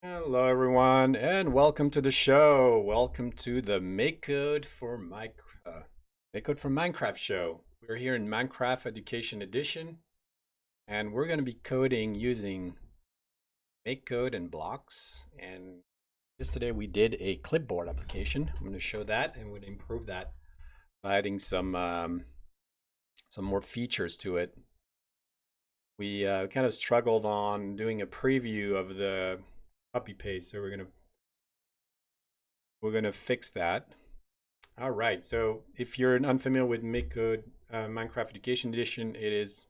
Hello, everyone, and welcome to the show. Welcome to the MakeCode for Minecraft show. We're here in Minecraft Education Edition, and we're going to be coding using MakeCode and blocks. And yesterday we did a clipboard application. I'm going to show that, and we're going to improve that by adding some more features to it. We kind of struggled on doing a preview of the copy paste, so we're gonna fix that. All right, so if you're unfamiliar with MakeCode Minecraft Education Edition, it is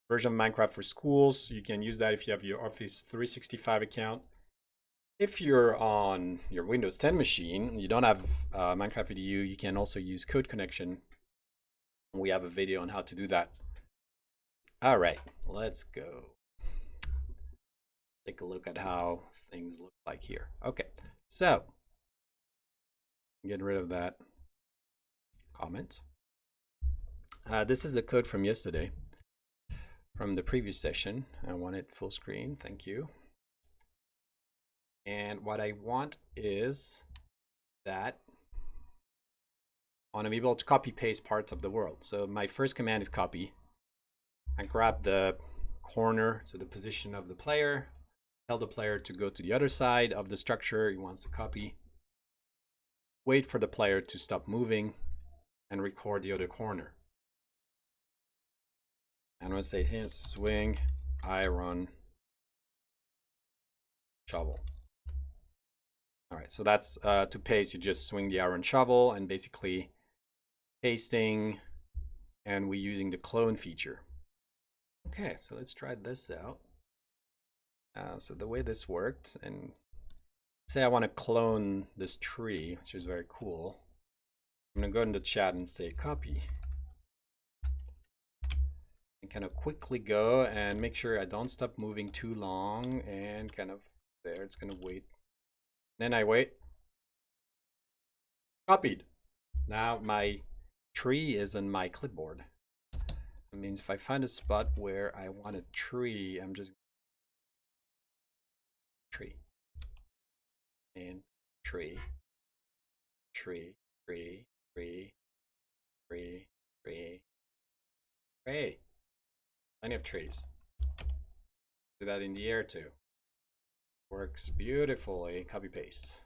a version of Minecraft for schools. You can use that if you have your Office 365 account. If you're on your Windows 10 machine, you don't have Minecraft EDU, you can also use Code Connection. We have a video on how to do that. All right, let's go. Take a look at how things look like here. Okay, so get rid of that comment. This is the code from yesterday, from the previous session. I want it full screen, thank you. And what I want is that I want to be able to copy paste parts of the world. So my first command is copy. I grab the corner, so the position of the player, tell the player to go to the other side of the structure he wants to copy. Wait for the player to stop moving and record the other corner. And I'm going to say here, swing, iron, shovel. All right, so that's to paste, you just swing the iron shovel and basically pasting, and we're using the clone feature. Okay, so let's try this out. So the way this worked, and say I want to clone this tree, which is very cool. I'm going to go into chat and say copy. And kind of quickly go and make sure I don't stop moving too long, and kind of there, it's going to wait. Then I wait. Copied. Now my tree is in my clipboard. It means if I find a spot where I want a tree, I'm just tree. And tree, tree, tree, tree, tree, tree, tree. Plenty of trees. Do that in the air too. Works beautifully. Copy paste.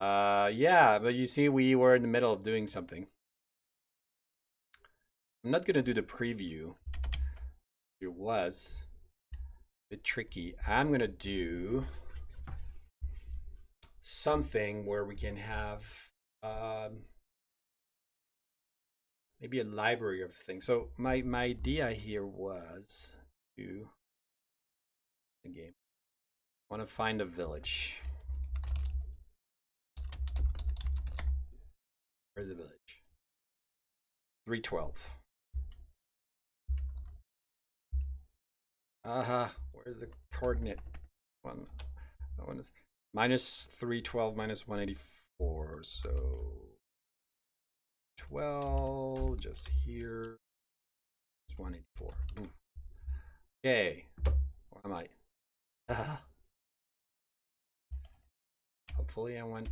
Yeah, but you see, we were in the middle of doing something. I'm not gonna do the preview. It was a bit tricky. I'm gonna do something where we can have maybe a library of things. So my idea here was to the game. I want to find a village. Where's the village? 312. Where's the coordinate? One is minus 312 minus 184. So 12 just here. It's 184. Boom. Okay. Where am I? Hopefully I went.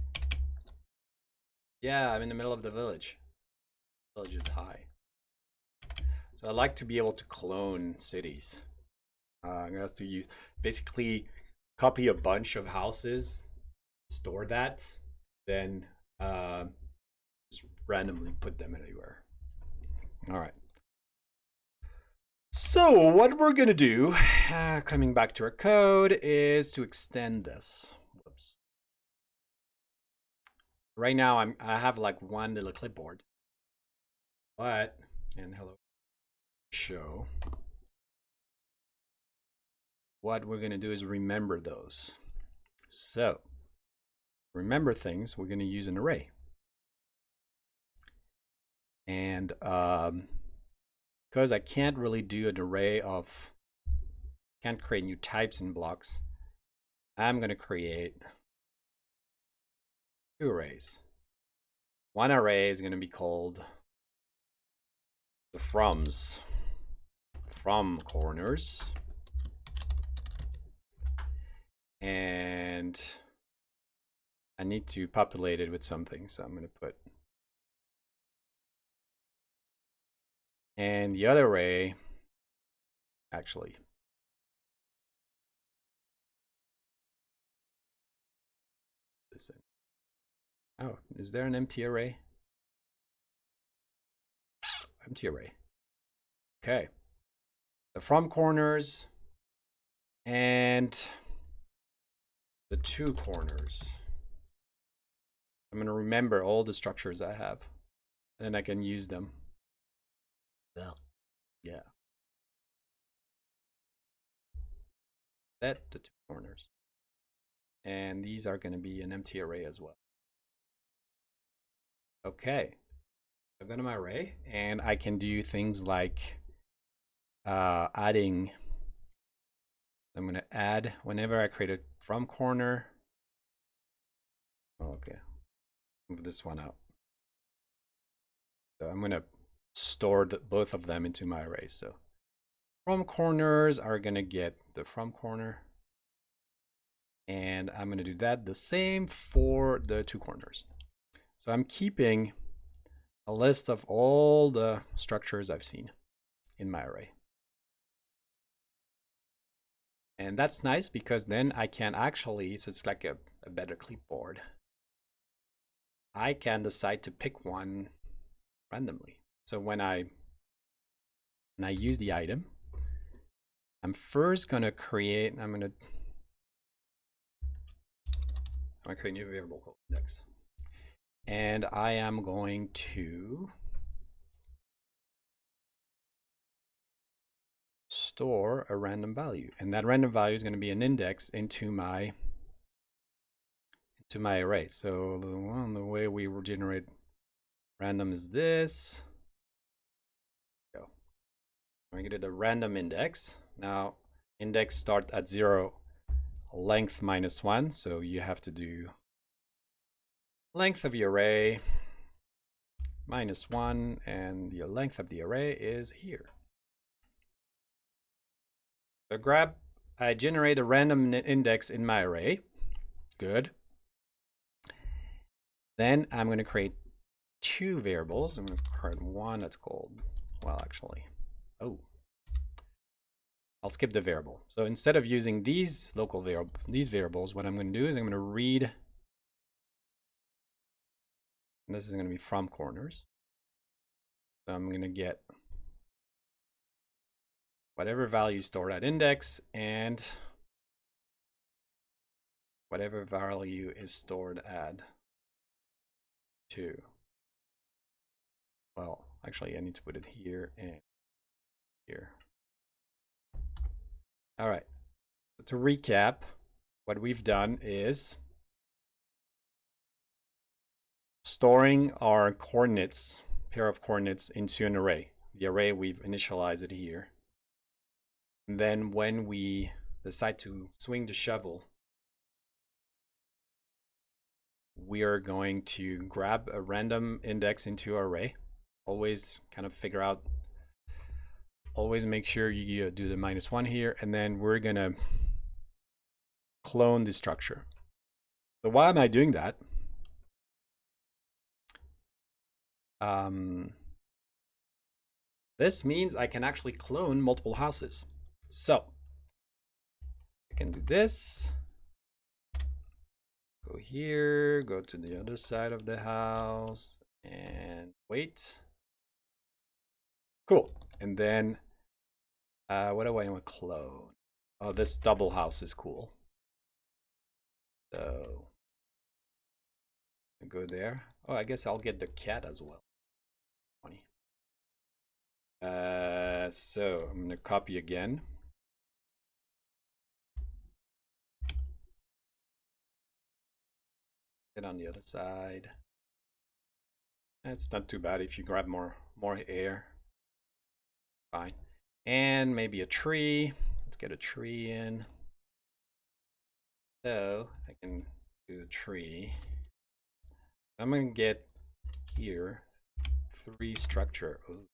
Yeah, I'm in the middle of the village. The village is high. So I like to be able to clone cities. I'm gonna have to use basically copy a bunch of houses, store that, then just randomly put them anywhere. All right. So what we're gonna do, coming back to our code, is to extend this. Whoops. Right now I have like one little clipboard, but and hello show. What we're going to do is remember those. So, remember things, we're going to use an array. And because I can't really do an array of, can't create new types in blocks, I'm going to create two arrays. One array is going to be called the from corners. and I need to populate it with something, so I'm going to put, and the other array, actually, this in. Oh, is there an empty array? Empty array. Okay. The from corners and the two corners. I'm going to remember all the structures I have, and then I can use them. Well, yeah. Set the two corners. And these are going to be an empty array as well. Okay. I've got my array, and I can do things like adding. I'm going to add whenever I create a from corner. Oh, okay. Move this one out. So I'm going to store both of them into my array. So from corners are going to get the from corner. And I'm going to do that the same for the two corners. So I'm keeping a list of all the structures I've seen in my array. And that's nice because then I can actually, so it's like a better clipboard. I can decide to pick one randomly. So when I use the item, I'm first going to create, I'm going to create a new variable called index. And I am going to store a random value. And that random value is going to be an index into my array. So the way we will generate random is this. Go. I'm going to get a random index. Now, index start at 0, length -1. So you have to do length of your array -1, and the length of the array is here. So I generate a random index in my array. Good. Then I'm going to create two variables. I'm going to create one that's called, well, actually, I'll skip the variable. So instead of using these variables, what I'm going to do is I'm going to read. And this is going to be from corners. So I'm going to get whatever value stored at index and whatever value is stored at 2. Well, actually, I need to put it here and here. All right. So to recap, what we've done is storing our coordinates, pair of coordinates, into an array. The array, we've initialized it here. And then when we decide to swing the shovel, we are going to grab a random index into our array. Always kind of figure out, always make sure you do the -1 here, and then we're going to clone the structure. So why am I doing that? This means I can actually clone multiple houses. So I can do this. Go here, go to the other side of the house, and wait. Cool. And then what do I want to clone? Oh, this double house is cool. So I go there. Oh, I guess I'll get the cat as well. 20. So I'm going to copy again. Get on the other side. It's not too bad if you grab more air. Fine. And maybe a tree. Let's get a tree in. So I can do the tree. I'm going to get here 3 structure. Ooh.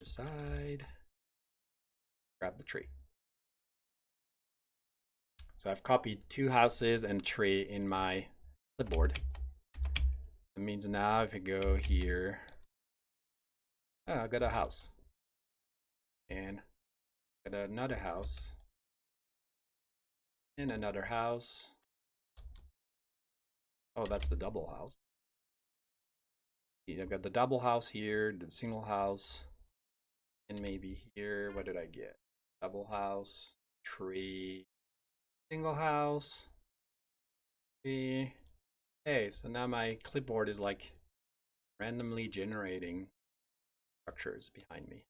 Side. Grab the tree. So I've copied 2 houses and 3 in my clipboard. That means now if I go here, I got a house. And got another house. And another house. Oh, that's the double house. I got the double house here, the single house. And maybe here, what did I get? Double house, tree, single house, tree. Hey, so now my clipboard is like randomly generating structures behind me.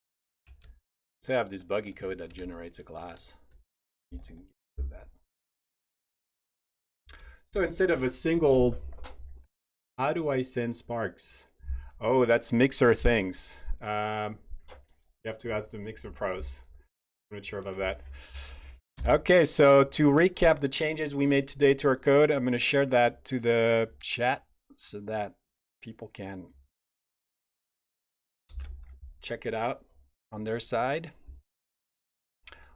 So I have this buggy code that generates a class. I need to do that. So instead of a single, how do I send sparks? Oh, that's mixer things. You have to ask the mixer pros. I'm not sure about that. Okay, so to recap the changes we made today to our code, I'm going to share that to the chat so that people can check it out on their side.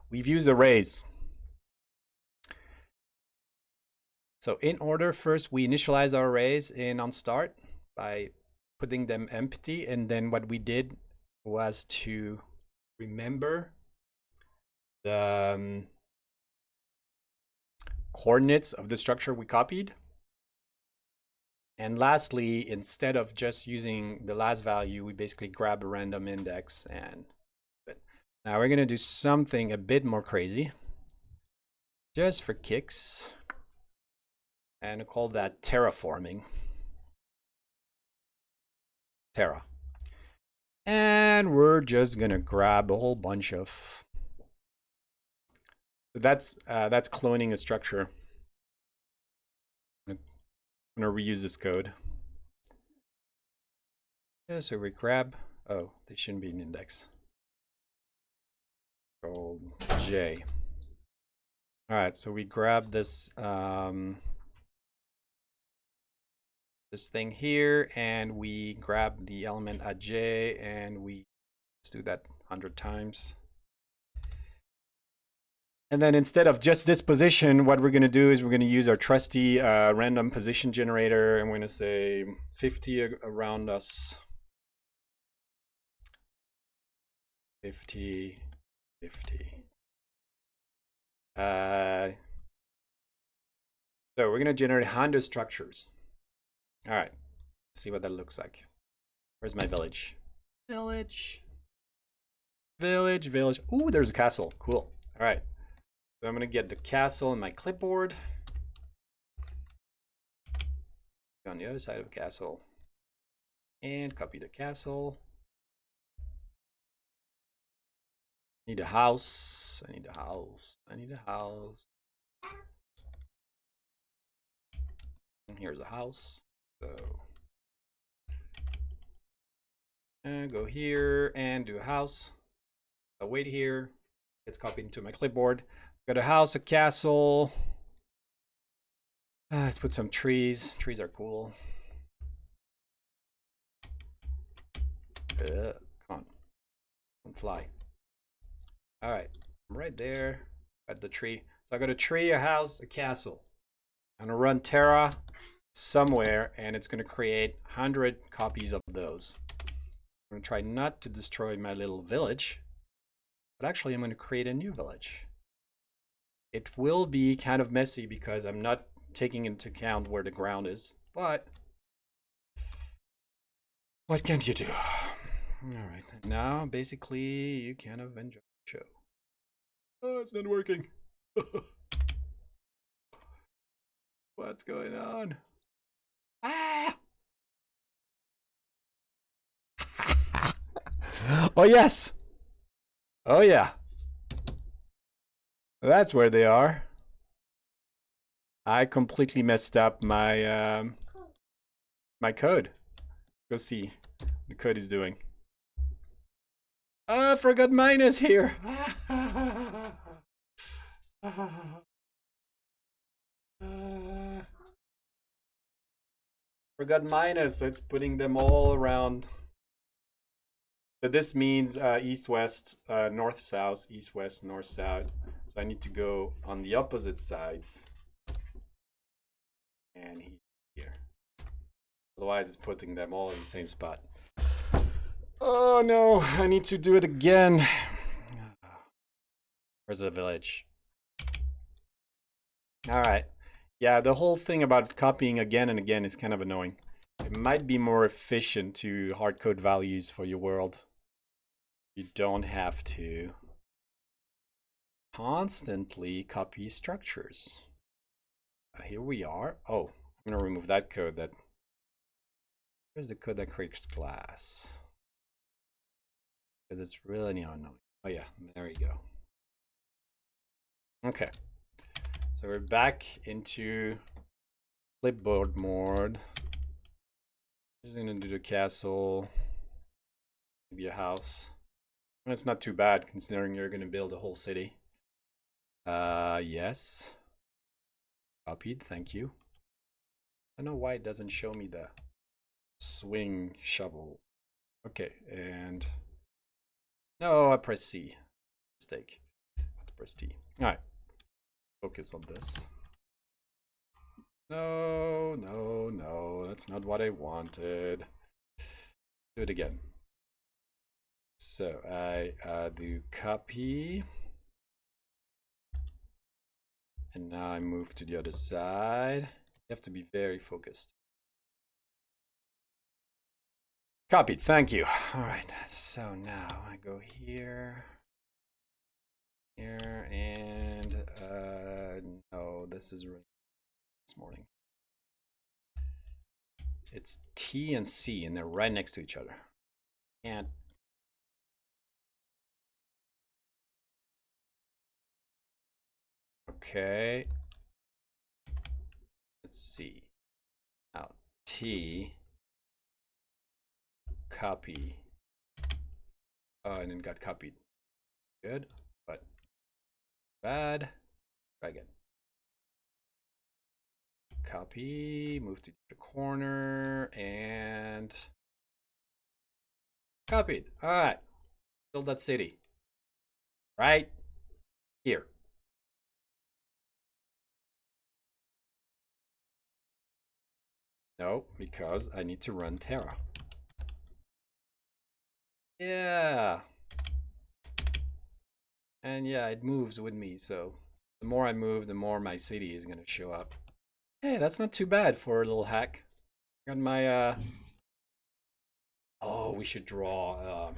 We've used arrays. So in order, first we initialize our arrays in onStart by putting them empty, and then what we did was to remember the coordinates of the structure we copied. And lastly, instead of just using the last value, we basically grab a random index and now we're going to do something a bit more crazy just for kicks, and I'll call that terraforming. Terra. And we're just going to grab a whole bunch of, that's cloning a structure. I'm going to reuse this code. Yeah, so we grab, oh, they shouldn't be an index. Control J. All right, so we grab this this thing here, and we grab the element at J, and let's do that 100 times. And then instead of just this position, what we're going to do is we're going to use our trusty random position generator, and we're going to say 50 around us. 50, 50. So we're going to generate 100 structures. All right, let's see what that looks like. Where's my village? Village. Village, village. Ooh, there's a castle. Cool. All right. So I'm going to get the castle in my clipboard. Go on the other side of the castle. And copy the castle. Need a house. I need a house. I need a house. And here's a house. So and go here and do a house. I'll wait here. It's copied into my clipboard. Got a house, a castle. Let's put some trees. Trees are cool. Come on. Don't fly. All right. I'm right there at the tree. So I got a tree, a house, a castle. I'm going to run Terra somewhere, and it's going to create 100 copies of those. I'm going to try not to destroy my little village, but actually I'm going to create a new village. It will be kind of messy because I'm not taking into account where the ground is, but what can you do? All right, now basically you kind of enjoy the show. Oh, it's not working. What's going on? Ah! Oh, yes. Oh, yeah. That's where they are. I completely messed up my my code. Go see what the code is doing. I forgot minus here. Forgot minus, so it's putting them all around. So this means east-west, north-south, east-west, north-south. So So I need to go on the opposite sides and here. Otherwise, it's putting them all in the same spot. Oh no, I need to do it again. Where's the village? All right. Yeah, the whole thing about copying again and again is kind of annoying. It might be more efficient to hard code values for your world. You don't have to constantly copy structures. Here we are. Oh, I'm gonna remove that code. Where's the code that creates class? Because it's really annoying. Oh yeah, there you go. Okay, so we're back into clipboard mode. Just gonna do the castle, maybe a house. And it's not too bad considering you're gonna build a whole city. Yes. Copied, thank you. I don't know why it doesn't show me the swing shovel. Okay, and no, I press C. Mistake. Let's press T. All right. Focus on this. No, no, no. That's not what I wanted. Do it again. So I do copy. And now I move to the other side. You have to be very focused. Copied, thank you. All right, so now I go here, and no, this is really this morning. It's T and C, and they're right next to each other. And okay, let's see. Now T, copy. Oh, and then got copied. Good, but bad. Try again. Copy, move to the corner, and copied. All right, build that city right here. No, because I need to run Terra. Yeah. And yeah, it moves with me, so the more I move, the more my city is gonna show up. Hey, that's not too bad for a little hack. Got my oh, we should draw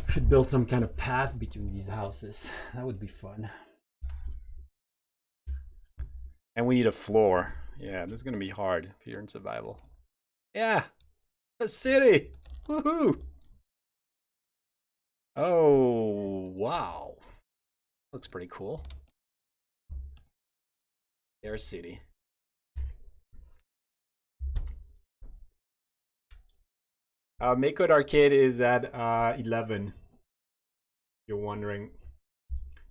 should build some kind of path between these houses. That would be fun. And we need a floor. Yeah, this is gonna be hard if you're in survival. Yeah, a city. Woohoo! Oh, wow. Looks pretty cool. There's city. MakeCode Arcade is at 11. If you're wondering.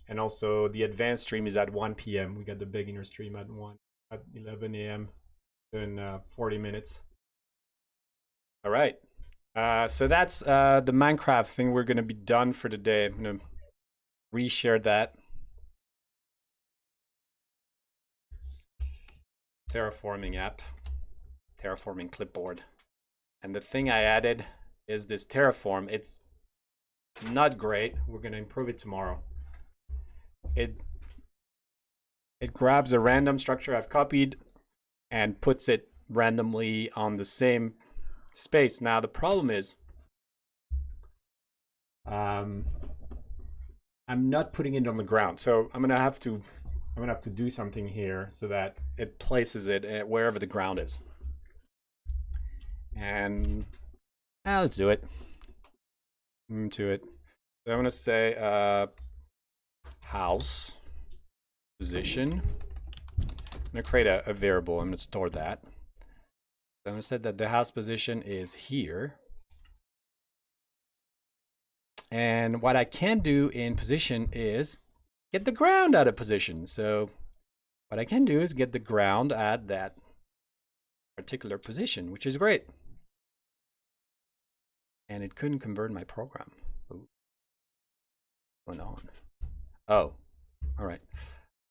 And also the advanced stream is at 1 p.m. We got the beginner stream at 11 a.m. in 40 minutes. All right. So that's the Minecraft thing. We're gonna be done for today. I'm gonna reshare that. Terraforming app, Terraforming clipboard. And the thing I added is this Terraform. It's not great. We're gonna improve it tomorrow. It grabs a random structure I've copied and puts it randomly on the same space. Now the problem is I'm not putting it on the ground, so I'm gonna have to do something here so that it places it wherever the ground is. And let's do it. To it. So I'm gonna say house position. I'm gonna create a variable. I'm gonna store that. So I'm gonna say that the house position is here. And what I can do in position is get the ground out of position. So what I can do is get the ground at that particular position, which is great. And it couldn't convert my program. Ooh. What's going on? Oh,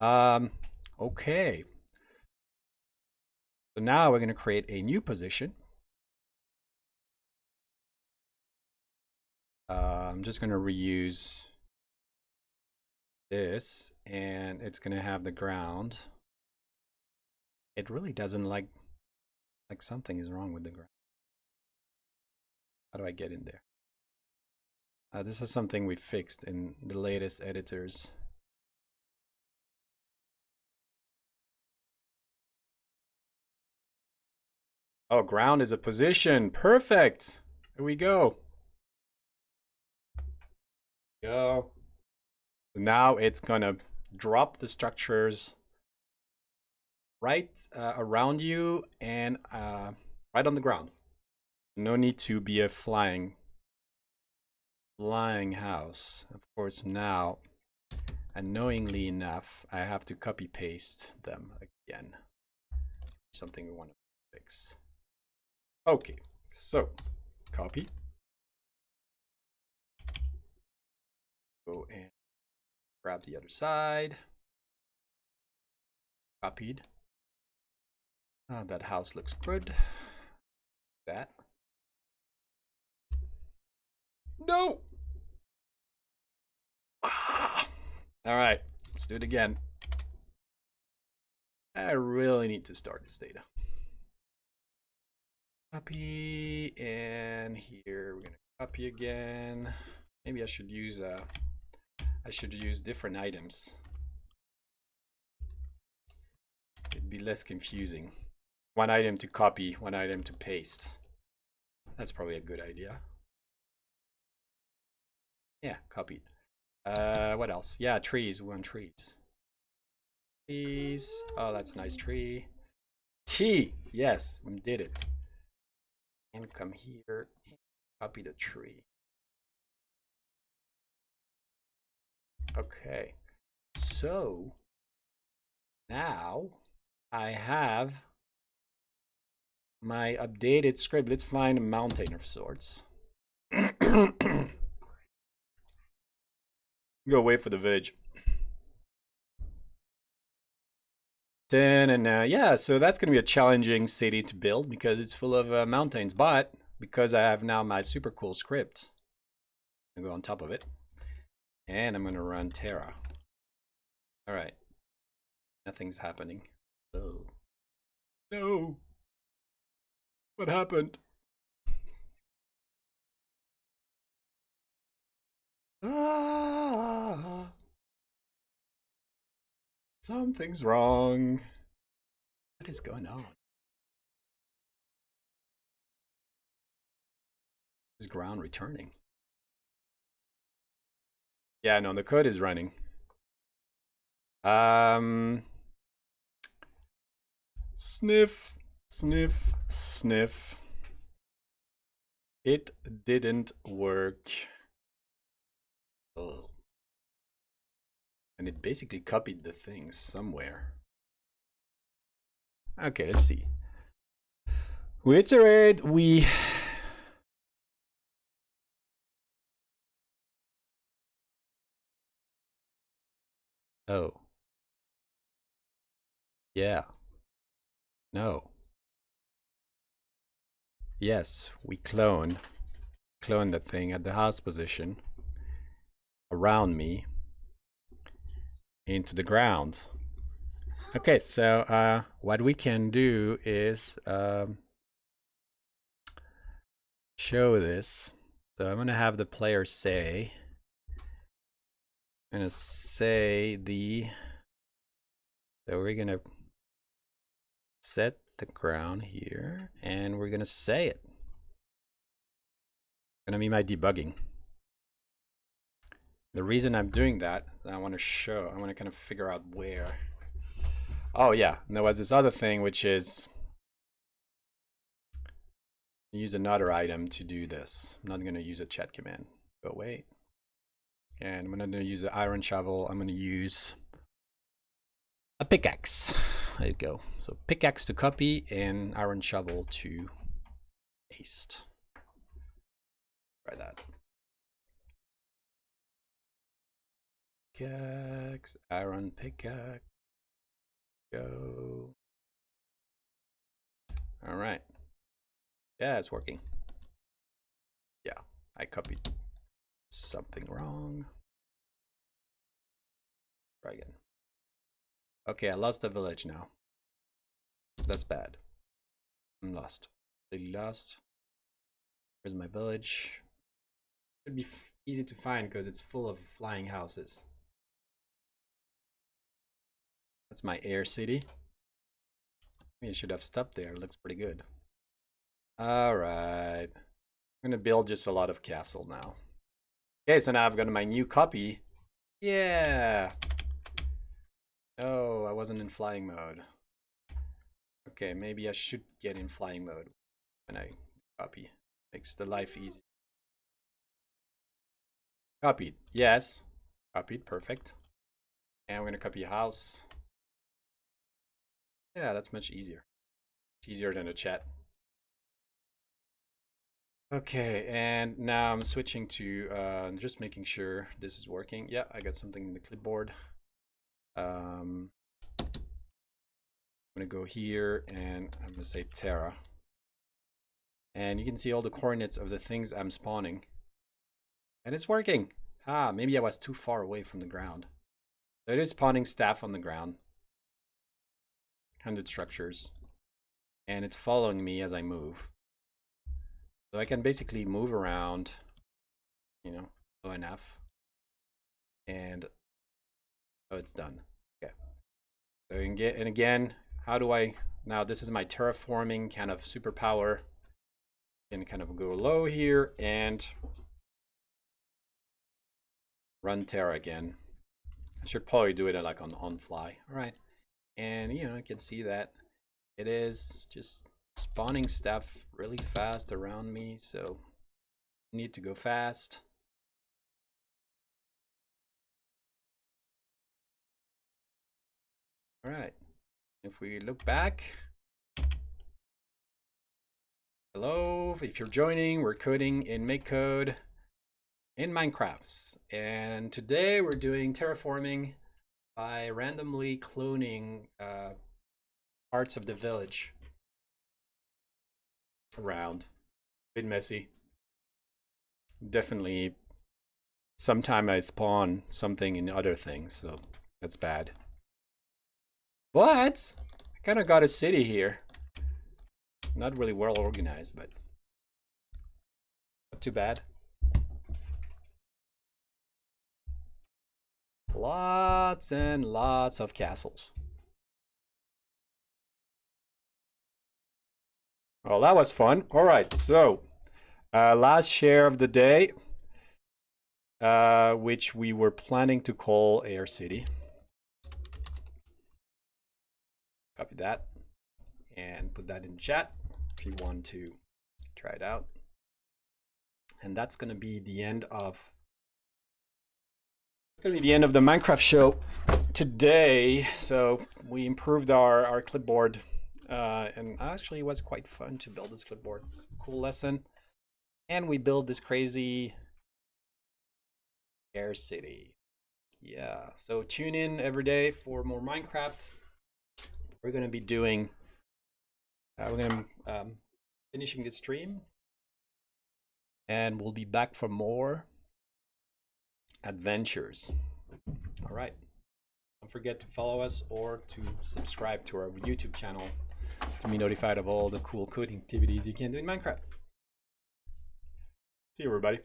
Okay. So now we're going to create a new position. I'm just going to reuse this, and it's going to have the ground. It really doesn't like something is wrong with the ground. How do I get in there? This is something we fixed in the latest editors. Oh, ground is a position. Perfect. Here we go. Go. Now it's gonna drop the structures right around you and right on the ground. No need to be a flying house. Of course, now, annoyingly enough, I have to copy paste them again. Something we want to fix. Okay, so copy. Go and grab the other side. Copied. That house looks good. That. No! Ah. All right, let's do it again. I really need to start this data. Copy, and here we're gonna copy again. Maybe I should use different items. It'd be less confusing. One item to copy, one item to paste. That's probably a good idea. Yeah, copied. What else? Yeah, trees. We want trees. Trees. Oh, that's a nice tree. T. Yes, we did it. And come here and copy the tree. Okay. So now I have my updated script. Let's find a mountain of sorts. Go wait for the veg. And yeah, so that's going to be a challenging city to build because it's full of mountains. But because I have now my super cool script, I'm going to go on top of it. And I'm going to run Terra. All right. Nothing's happening. Oh. No. What happened? Ah. Something's wrong. What is going on? Is ground returning? Yeah, no, the code is running. Sniff, sniff, sniff. It didn't work. Oh. And it basically copied the things somewhere. Okay, let's see. We iterate, Oh. Yeah. No. Yes, we clone the thing at the house position around me into the ground. Okay, so what we can do is show this. So I'm gonna have the player say, so we're gonna set the ground here and we're gonna say it. It's gonna be my debugging. The reason I'm doing that, I want to kind of figure out where. Oh yeah, and there was this other thing, which is use another item to do this. I'm not going to use a chat command. Go away. And I'm going to use the iron shovel. I'm going to use a pickaxe. There you go. So pickaxe to copy and iron shovel to paste. Try that. Pickaxe, iron pickaxe. Go. All right. Yeah, it's working. Yeah, I copied something wrong. Try again. Okay, I lost the village now. That's bad. I'm lost. Really lost. Where's my village? Should be easy to find because it's full of flying houses. That's my air city. Maybe I should have stopped there. It looks pretty good. All right. I'm gonna build just a lot of castle now. Okay, so now I've got my new copy. Yeah. Oh, I wasn't in flying mode. Okay, maybe I should get in flying mode when I copy. Makes the life easy. Copied. Yes. Copied. Perfect. And we're gonna copy a house. Yeah, that's much easier. Easier than a chat. Okay, and now I'm switching to just making sure this is working. Yeah, I got something in the clipboard. I'm gonna go here and I'm gonna say Terra. And you can see all the coordinates of the things I'm spawning. And it's working. Ah, maybe I was too far away from the ground. So it is spawning staff on the ground. 100 structures. And it's following me as I move. So I can basically move around, you know, low enough. And oh, it's done. Okay. So and again, how do I, now this is my terraforming kind of superpower. Can kind of go low here and run Terra again. I should probably do it like on fly. All right. And you know, you can see that it is just spawning stuff really fast around me. So I need to go fast. All right. If we look back, hello, if you're joining, we're coding in MakeCode in Minecraft. And today we're doing terraforming by randomly cloning parts of the village around. A bit messy. Definitely sometime I spawn something in other things, so that's bad. But I kind of got a city here. Not really well organized, but not too bad. Lots and lots of castles. Well, that was fun. All right, so last share of the day, which we were planning to call Air City. Copy that and put that in chat if you want to try it out. And that's going to be the end of the Minecraft show today. So we improved our clipboard, and actually it was quite fun to build this clipboard. Cool lesson. And we build this crazy air city. Yeah, so tune in every day for more Minecraft. We're going to be doing, we're going to finishing this stream, and we'll be back for more adventures. All right, don't forget to follow us or to subscribe to our YouTube channel to be notified of all the cool coding activities you can do in Minecraft. See you, everybody.